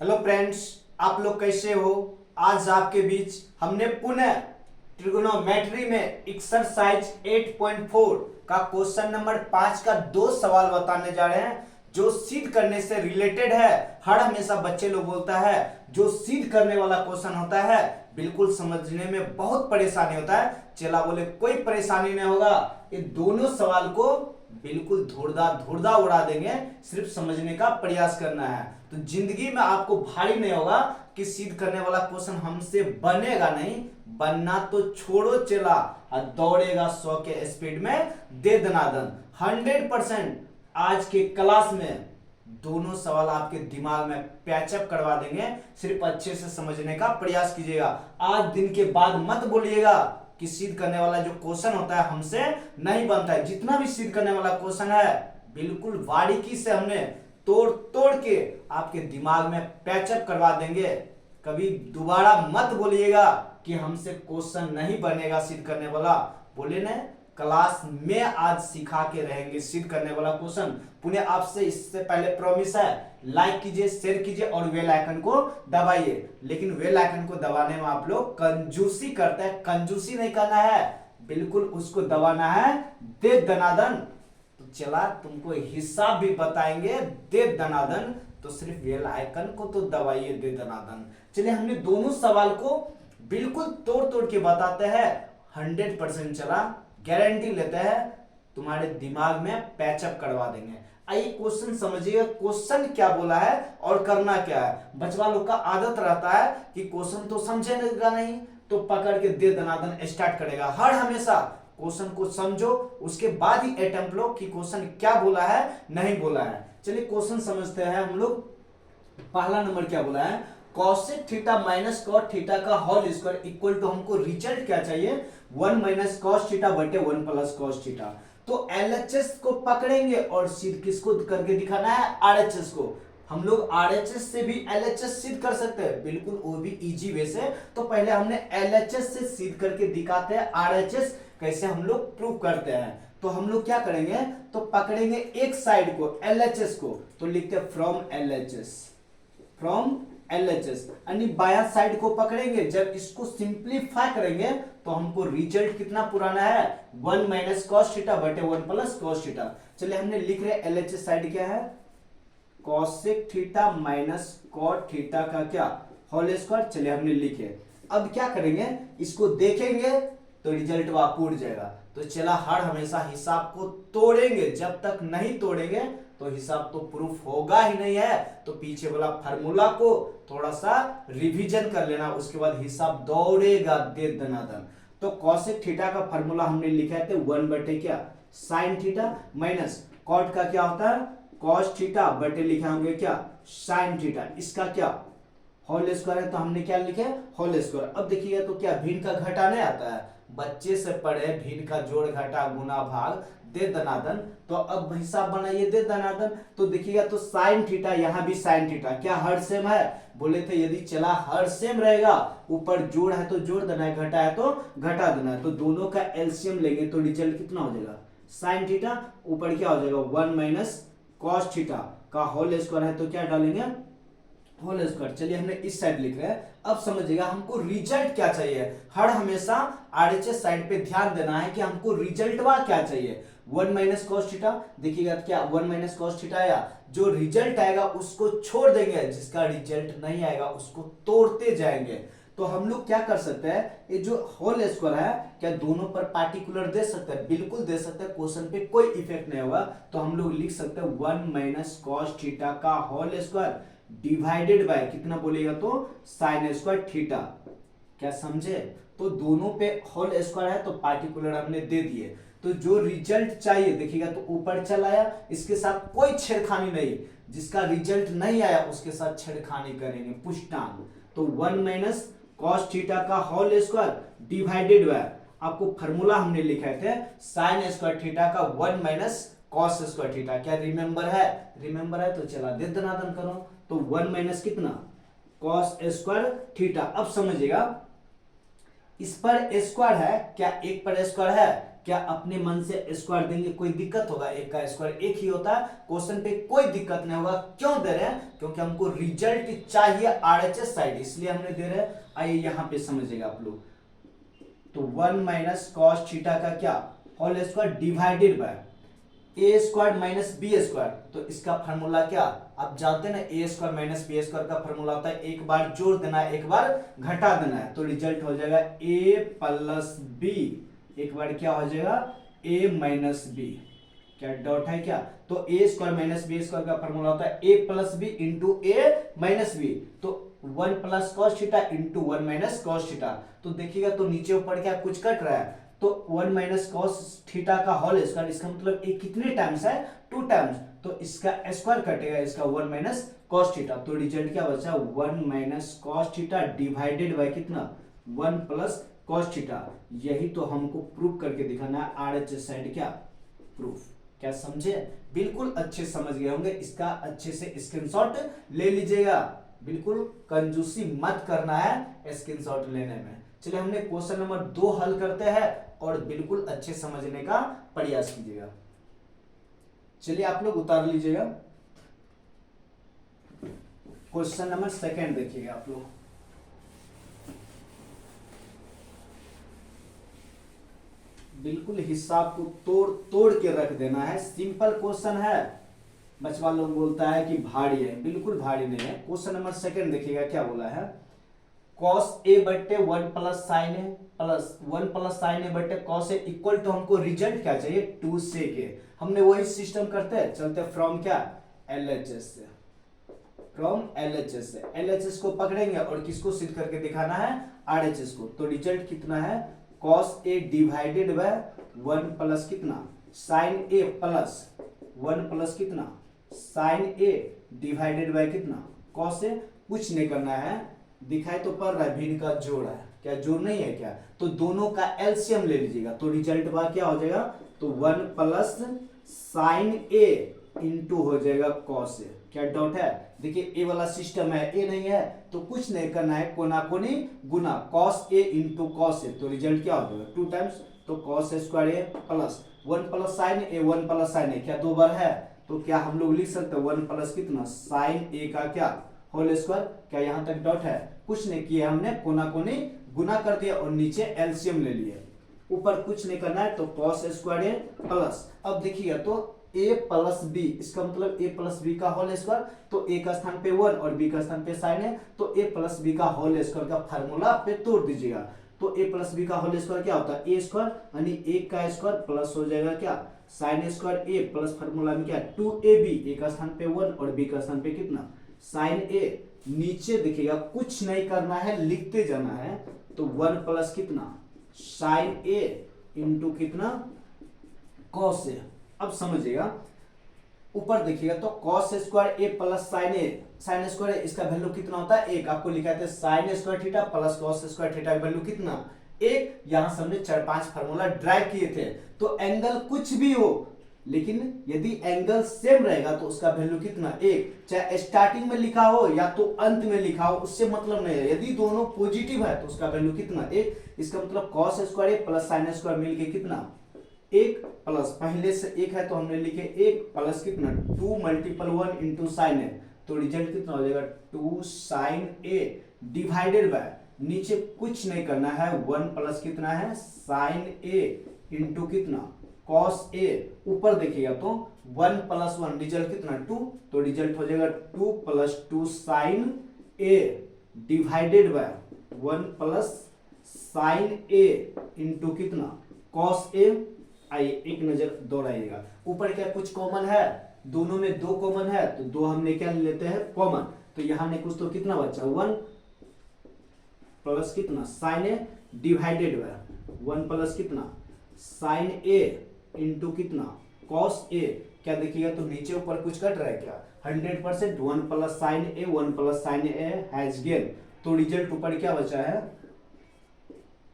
Hello friends, आप लोग कैसे हो। आज आपके बीच हमने पुनः ट्रिगोनोमेट्री में एक्सरसाइज 8.4 का क्वेश्चन नंबर 5 का दो सवाल बताने जा रहे हैं जो सिद्ध करने से रिलेटेड है। हर हमेशा बच्चे लोग बोलता है जो सिद्ध करने वाला क्वेश्चन होता है बिल्कुल समझने में बहुत परेशानी होता है। चला बोले कोई परेशानी नहीं होगा, ये दोनों सवाल को बिल्कुल धुरदा धुरदा उड़ा देंगे, सिर्फ समझने का प्रयास करना है तो जिंदगी में आपको भारी नहीं होगा कि सिद्ध करने वाला क्वेश्चन हमसे बनेगा नहीं। बनना तो छोड़ो चला, दौड़ेगा 100 के स्पीड में दे दनादन। 100% आज के क्लास में दोनों सवाल आपके दिमाग में पैचअप करवा देंगे, सिर्फ अच्छे से समझने का प्रयास कीजिएगा। आज दिन के बाद मत बोलिएगा कि सिद्ध करने वाला जो क्वेश्चन होता है हमसे नहीं बनता है। जितना भी सिद्ध करने वाला क्वेश्चन है बिल्कुल बारीकी से हमने तोड़ तोड़ के आपके दिमाग में पैचअप करवा देंगे। कभी दोबारा मत बोलिएगा कि हमसे क्वेश्चन नहीं बनेगा सिद्ध करने वाला। बोले ना, क्लास में आज सिखा के रहेंगे सिद्ध करने वाला क्वेश्चन। पुनः आपसे इससे पहले प्रॉमिस है, लाइक कीजिए, शेयर कीजिए और बेल आइकन को दबाइए। लेकिन बेल आइकन को दबाने में आप लोग कंजूसी करते हैं, कंजूसी नहीं करना है, बिल्कुल उसको दबाना है दे दनादन। तो चला तुमको हिसाब भी बताएंगे दे दनादन, तो सिर्फ बेल आइकन को तो दबाइए दे दनादन। चलिए हमने दोनों सवाल को बिल्कुल तोड़ तोड़ के बताते हैं। 100% चला गारंटी लेते हैं तुम्हारे दिमाग में पैचअप करवा देंगे। आइए क्वेश्चन समझिए, क्वेश्चन क्या बोला है और करना क्या है। बचवा लोग का आदत रहता है कि क्वेश्चन तो समझेगा नहीं तो पकड़ के दे दनादन स्टार्ट करेगा। हर हमेशा क्वेश्चन को समझो, उसके बाद ही अटेम्प्ट लो कि क्वेश्चन क्या बोला है नहीं बोला है। चलिए क्वेश्चन समझते हैं हम लोग। पहला नंबर क्या बोला है, cosec theta minus cot theta का होल स्क्वायर इक्वल टू, हमको रिजल्ट क्या चाहिए 1 माइनस कॉस थीटा बटे 1 प्लस कॉस थीटा। तो एलएचएस को पकड़ेंगे और सिद्ध किसको करके दिखाना है, आरएचएस को। हम लोग आरएचएस से भी एलएचएस सिद्ध कर सकते हैं, बिल्कुल वो भी इजी वे से। तो पहले हमने एलएचएस से सिद्ध करके दिखाते हैं आरएचएस कैसे हम लोग प्रूव करते हैं। तो हम लोग क्या करेंगे, तो पकड़ेंगे एक साइड को एलएचएस को, तो लिखते हैं फ्रॉम एलएचएस, फ्रॉम एलएचएस। यानी बाया साइड को पकड़ेंगे। जब इसको सिंप्लीफाई करेंगे तो हमको रिजल्ट कितना पुराना है 1 माइनस कॉस थीटा बटे 1 प्लस कॉस थीटा। चलिए हमने लिख रहे एलएचएस साइड क्या है, cosec theta minus cot theta का क्या होल स्क्वायर। चलिए हमने लिखे। अब क्या करेंगे, इसको देखेंगे तो रिजल्ट वहां उड़ जाएगा। तो चला हर हमेशा हिसाब को तोड़ेंगे, जब तक नहीं तोड़ेंगे तो हिसाब तो प्रूफ होगा ही नहीं है। तो पीछे वाला फार्मूला को थोड़ा सा रिवीजन कर लेना, उसके बाद हिसाब दौड़ेगा दे दनादन। तो कॉसेक थीटा का फार्मूला हमने लिखा है 1 बटे क्या साइन थीटा माइनस कॉट का क्या होता है कॉस थीटा बटे लिखे होंगे क्या साइन थीटा, इसका क्या होल स्क्वायर है। तो हमने क्या लिखे होल स्क्वायर। अब देखिए तो क्या भिन्न का घटा नहीं आता है, बच्चे से पढ़े भिन्न का जोड़ घटा गुना भाग दे दनादन। तो अब हिसाब बनाइए दे दनादन। तो देखिएगा तो साइन थीटा, यहां भी साइन थीटा, क्या हर सेम है, बोले थे यदि चला हर सेम रहेगा, ऊपर जोड़ है तो जोड़ देना है, घटा है तो घटा देना है। तो दोनों का एलसीएम लेंगे तो रिजल्ट कितना हो जाएगा साइन थीटा, ऊपर क्या हो जाएगा 1 माइनस कॉस थीटा का होल स्क्वायर है तो क्या डालेंगे होल स्क्वायर। चलिए हमने इस साइड लिख रहे हैं। अब समझिएगा हमको रिजल्ट क्या चाहिए। हर हमेशा आरएचएस साइड पे ध्यान देना है कि हमको रिजल्ट क्या चाहिए 1 माइनस कॉस थीटा। देखिएगा क्या 1 माइनस कॉस थीटा आया, जो रिजल्ट आएगा उसको छोड़ देंगे, जिसका रिजल्ट नहीं आएगा उसको तोड़ते जाएंगे। तो हम लोग क्या कर सकते हैं, ये जो होल स्क्वायर है क्या दोनों पर पार्टिकुलर दे सकते हैं, बिल्कुल दे सकते हैं, क्वेश्चन पे कोई इफेक्ट नहीं होगा। तो हम लोग लिख सकते हैं 1 माइनस कॉस थीटा का होल स्क्वायर डिवाइडेड बाय कितना बोलेगा तो साइन स्क्वायर थीटा। क्या समझे, तो दोनों पे होल स्क्वायर है तो पार्टिकुलर हमने दे दिए। तो जो रिजल्ट चाहिए देखिएगा तो ऊपर चला आया, इसके साथ कोई छेड़खानी नहीं, जिसका रिजल्ट नहीं आया उसके साथ छेड़खानी करेंगे पुष्टांग। तो 1 माइनस कॉस थीटा का होल स्क्वायर डिवाइडेड बाय, आपको फार्मूला हमने लिखे थे साइन स्क्वायर थीटा का 1 माइनस कॉस स्क्वायर थीटा। क्या रिमेंबर है, रिमेंबर है तो चला दे दनादन करो। तो 1 माइनस कितना कॉस स्क्वायर थीटा। अब समझिएगा इस पर स्क्वायर है, क्या एक पर स्क्वायर है, क्या अपने मन से स्क्वायर देंगे कोई दिक्कत होगा? एक का स्क्वायर एक ही होता है, क्वेश्चन पे कोई दिक्कत नहीं होगा। क्यों दे रहे हैं? क्योंकि हमको रिजल्ट चाहिए आरएचएस साइड, इसलिए हमने दे रहे हैं। आइए यहां पे समझिएगा आप लोग। तो 1 माइनस कॉस थीटा का क्या whole square divided by a square minus b square. तो इसका फार्मूला क्या आप जानते हैं ना, a square minus b square का फार्मूला होता है एक बार जोड़ देना है एक बार घटा देना है। तो रिजल्ट हो जाएगा ए प्लस बी, एक बार क्या हो जाएगा ए माइनस बी। क्या डॉट है क्या? तो ए स्क्वायर माइनस बी स्क्वायर का फार्मूला होता है ए प्लस बी इंटू ए माइनस बी। तो 1 plus cos theta into 1 minus cos theta. तो देखिएगा तो नीचे ऊपर क्या कुछ कट रहा है, तो 1 माइनस कॉस थीटा का होल स्क्वायर, इसका मतलब ये कितने टाइम्स है 2 टाइम्स, तो इसका स्क्वायर कटेगा इसका 1 माइनस कॉस थीटा। तो रिजल्ट क्या बचा 1 minus cos theta divided by कितना 1 प्लस कॉस थीटा। यही तो हमको प्रूफ करके दिखाना है आरएचएस साइड क्या प्रूफ। क्या समझे? बिल्कुल अच्छे समझ गए होंगे, इसका अच्छे से स्क्रीनशॉट ले लीजिएगा, बिल्कुल कंजूसी मत करना है स्क्रीनशॉट लेने में। चलिए हमने क्वेश्चन नंबर 2 हल करते हैं और बिल्कुल अच्छे समझने का प्रयास कीजिएगा। चलिए आप लोग उतार लीजिएगा। क्वेश्चन नंबर 2 देखिएगा आप लोग। बिल्कुल हिसाब को तोड़ तोड़ के रख देना है, सिंपल क्वेश्चन है। बचवा लोग बोलता है कि भारी है, बिल्कुल भारी नहीं है। क्वेश्चन नंबर 2 देखिएगा क्या बोला है, cos a बट्टे 1 प्लस साइन ए प्लस 1 प्लस साइन ए बट्टे cos ए इक्वल टू हमको रिजल्ट क्या चाहिए 2 sec a। हमने वही सिस्टम करते हैं, चलते फ्रॉम क्या LHS से, फ्रॉम LHS से। LHS को पकड़ेंगे और किसको सिद्ध करके दिखाना है RHS को। तो रिजल्ट कितना है cos a divided by 1 plus कितना साइन a प्लस 1 प्लस कितना साइन a डिवाइडेड बाय कितना cos a। कुछ नहीं करना है, दिखाई तो पड़ रहा है भिन्न का जोड़ है, क्या जोड़ नहीं है क्या? तो दोनों का एलसीएम ले लीजिएगा, तो रिजल्ट बार क्या हो जाएगा, तो 1 प्लस साइन ए इंटू हो जाएगा कॉस ए। क्या डॉट है? देखिए ए वाला सिस्टम है, ए नहीं है तो कुछ नहीं करना है, कोना कोनी गुना cos A into cos A. तो रिजल्ट क्या हो जाएगा 2 टाइम्स, तो कॉस स्क्वायर ए प्लस 1 प्लस साइन ए 1 प्लस साइन ए, क्या 2 बार है तो क्या हम लोग लिख सकते हैं 1 प्लस कितना साइन ए का क्या होल स्क्वायर। क्या यहाँ तक डॉट है? कुछ नहीं किया हमने, कोना कोनी गुना कर दिया और नीचे एलसीएम ले लिए, ऊपर कुछ नहीं करना है। तो कॉस स्क्वायर ए प्लस, अब देखिएगा तो a प्लस बी, इसका मतलब a प्लस बी का होल स्क्वायर। तो a का स्थान पे 1 और b का स्थान पे साइन है, तो a प्लस बी का होल स्क्वायर का फार्मूला पे तोड़ दीजिएगा। तो a प्लस बी का होल स्क्वायर क्या होता है a स्क्वायर, यानी a का स्क्वायर प्लस हो जाएगा क्या sine square a plus formula में क्या 2ab, a का स्थान पे 1 और b का स्थान पे कितना साइन a। नीचे देखिएगा कुछ नहीं करना है, लिखते जाना है। तो 1 प्लस कितना साइन a इंटू कितना कॉस ए। अब समझिएगा ऊपर देखिएगा तो कॉस स्क्वायर ए प्लस साइन ए, साइन स्क्वायर इसका वैल्यू कितना होता है 1, आपको लिखा है sine square theta plus cos square theta का वैल्यू कितना 1। यहां से हमने 4-5 फार्मूला ड्राइव किए थे। तो एंगल कुछ भी हो, लेकिन यदि एंगल सेम रहेगा तो उसका वैल्यू कितना 1, चाहे स्टार्टिंग में लिखा हो या तो अंत में लिखा हो, उससे मतलब नहीं है। यदि दोनों पॉजिटिव है तो उसका वैल्यू कितना 1। इसका मतलब कॉस स्क्वायर ए प्लस साइन स्क्वायर मिलके कितना 1 प्लस पहले से 1 है तो हमने लिखे 1 प्लस कितना 2 मल्टीपल 1 इंटू साइन ए। तो रिजल्ट कितना हो जाएगा 2 साइन ए डिवाइडेड बाय, नीचे कुछ नहीं करना है 1 प्लस कितना है साइन ए इंटू कितना कॉस ए। ऊपर देखिएगा तो 1 प्लस 1 रिजल्ट कितना 2, तो रिजल्ट हो जाएगा 2 plus 2 sine A divided by 1 plus sine A into कितना कॉस ए। आइए एक नजर दौड़ाइएगा, ऊपर क्या कुछ कॉमन है, दोनों में 2 कॉमन है तो 2 हमने क्या लेते हैं कॉमन। तो यहां ने कुछ तो कितना बचा 1 प्लस कितना sine A divided by 1 plus कितना साइन ए इंटू कितना कॉस ए। क्या देखिएगा तो नीचे ऊपर कुछ कट रहा है क्या 100%, 1 plus sine A 1 plus sine A has gain. तो रिजल्ट ऊपर क्या बचा है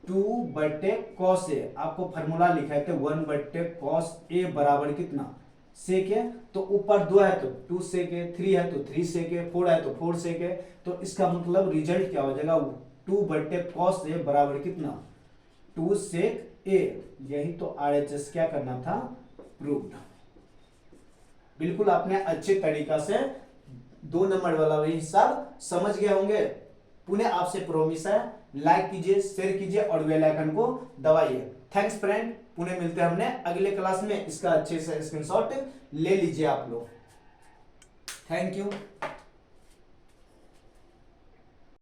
2 बट्टे कॉस ए। आपको फार्मूला लिखा है 1 बट्टे कॉस ए बराबर कितना सेक है, तो ऊपर 2 है तो 2 सेक है, 3 है तो 3 सेक है, 4 है तो 4 सेक है। तो इसका मतलब रिजल्ट क्या हो जाएगा 2 बट्टे कॉस ए बराबर कितना 2 सेक ए, यही तो RHS क्या करना था, प्रूव्ड। बिल्कुल आपने अच्छे तरीका से 2 नंबर वाला भी हिसाब समझ गए होंगे। पुनः आपसे प्रॉमिस है, लाइक कीजिए, शेयर कीजिए और बेल आइकन को दबाइए। थैंक्स फ्रेंड, पुनः मिलते हैं हमने अगले क्लास में। इसका अच्छे से स्क्रीनशॉट ले लीजिए आप लोग। Thank you.